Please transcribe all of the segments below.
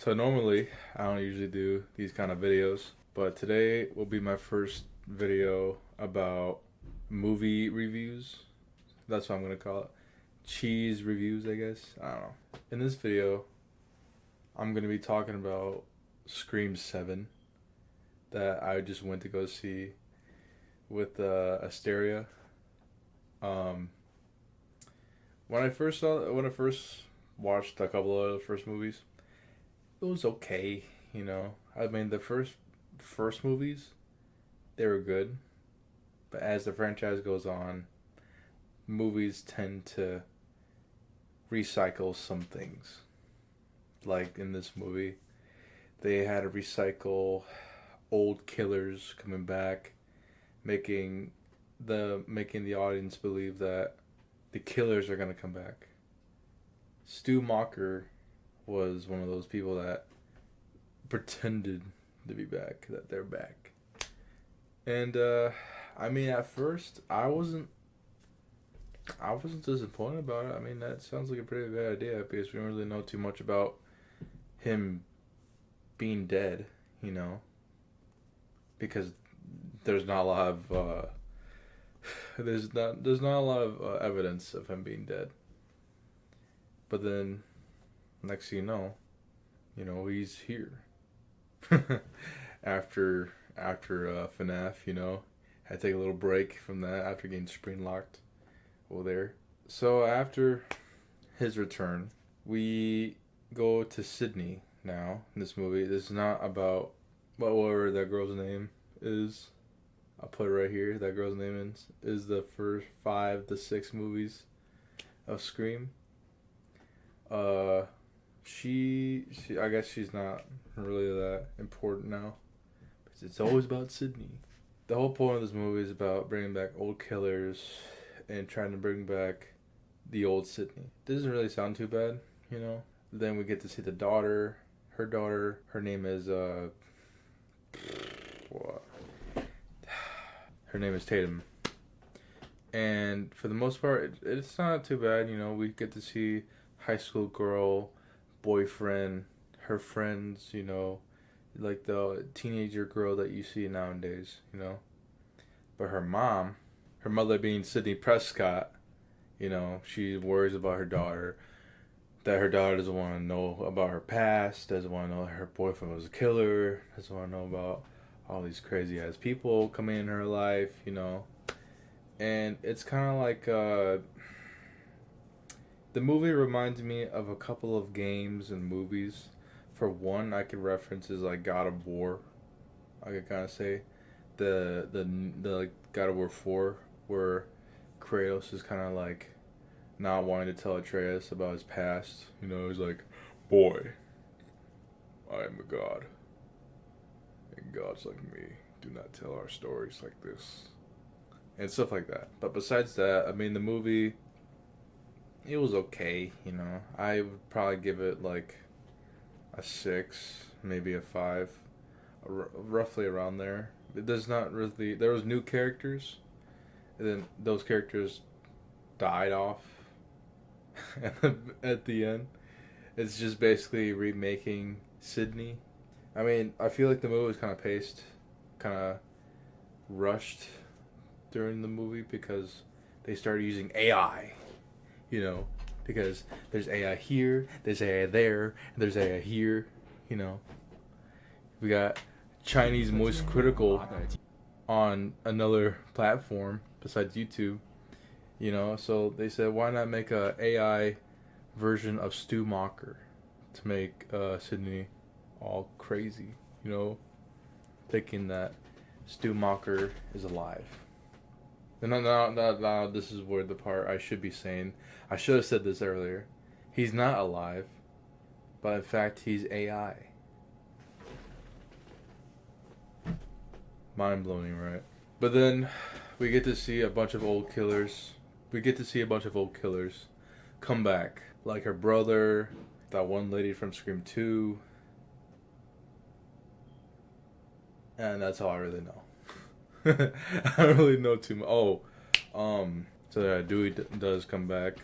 So normally I don't usually do these kind of videos, but today will be my first video about movie reviews. That's what I'm gonna call it. Cheese reviews, I guess. I don't know. In this video, I'm gonna be talking about Scream 7 that I just went to go see with Asteria. Um, when I first watched a couple of the first movies, it was okay. I mean, the first movies, they were good, but as the franchise goes on, movies tend to recycle some things. Like in this movie, they had to recycle old killers coming back, making making the audience believe that the killers are gonna come back. Stu Macher was one of those people that pretended to be back, that they're back. And I mean, at first, I wasn't disappointed about it. I mean, that sounds like a pretty good idea because we don't really know too much about him being dead, you know, because there's not a lot of there's not a lot of evidence of him being dead. But then, next thing you know, he's here. after FNAF, had to take a little break from that after getting screen locked over there. So after his return, we go to Sydney now in this movie. This is not about whatever that girl's name is. I'll put it right here. That girl's name is the first 5 to 6 movies of Scream. Uh, she I guess she's not really that important now. Because it's always about Sydney. The whole point of this movie is about bringing back old killers and trying to bring back the old Sydney. This doesn't really sound too bad. Then we get to see the daughter. Her name is what? Her name is Tatum. And for the most part, it's not too bad. We get to see high school girl, boyfriend, her friends, like the teenager girl that you see nowadays. But her mother being Sydney Prescott, she worries about her daughter, that her daughter doesn't want to know about her past, doesn't want to know that her boyfriend was a killer, doesn't want to know about all these crazy ass people coming in her life. And it's kind of like the movie reminds me of a couple of games and movies. For one, I could reference is like God of War. I could kind of say the like God of War 4, where Kratos is kind of like not wanting to tell Atreus about his past. He's like, "Boy, I am a god, and gods like me do not tell our stories like this," and stuff like that. But besides that, I mean, the movie, it was okay. I would probably give it like a 6, maybe a 5, roughly around there. There's not really. There was new characters, and then those characters died off at the end. It's just basically remaking Sydney. I mean, I feel like the movie was kind of paced, kind of rushed during the movie because they started using AI. Because there's AI here, there's AI there, and there's AI here. We got Chinese Moist Critical on another platform besides YouTube. So they said, why not make a AI version of Stu Macher to make Sydney all crazy, thinking that Stu Macher is alive. And now, this is where the part I should be saying. I should have said this earlier. He's not alive, but in fact, he's AI. Mind blowing, right? But then we get to see a bunch of old killers. Come back. Like her brother, that one lady from Scream 2. And that's all I really know. I don't really know too much. So yeah, Dewey does come back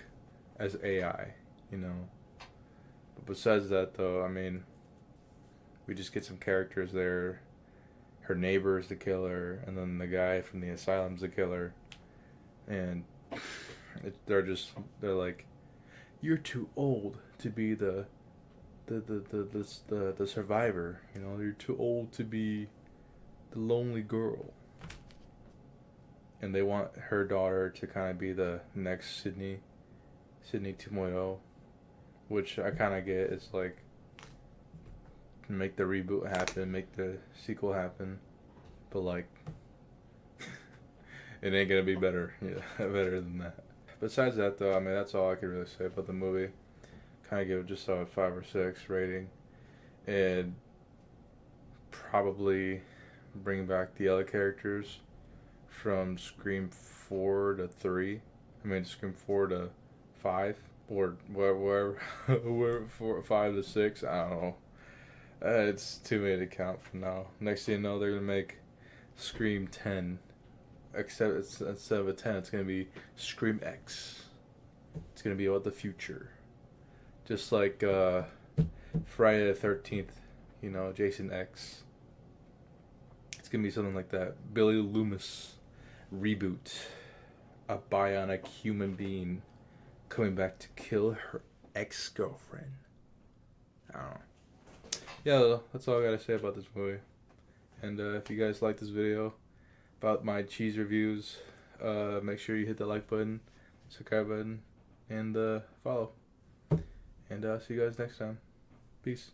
as AI. But besides that, though, I mean, We just get some characters there. Her neighbor is the killer, and then the guy from the asylum's the killer. And they're like, you're too old to be the survivor. You know, you're too old to be the lonely girl. And they want her daughter to kind of be the next Sydney 2.0, which I kind of get. It's like, make the reboot happen, make the sequel happen, but like, it ain't gonna be better. Yeah, better than that. Besides that, though, I mean, that's all I could really say about the movie. Kind of give it just a 5 or 6 rating, and probably bring back the other characters from Scream 4 to 3. I mean, Scream 4 to 5, or where 5 to 6. I don't know. It's too many to count for now. Next thing you know, they're gonna make Scream 10. Except instead of a 10, it's gonna be Scream X. It's gonna be about the future, just like Friday the 13th. You know, Jason X. It's gonna be something like that. Billy Loomis reboot. A bionic human being coming back to kill her ex-girlfriend. I don't know. Yeah, that's all I gotta say about this movie. And if you guys like this video about my cheese reviews, make sure you hit the like button, subscribe button, and follow. And see you guys next time. Peace.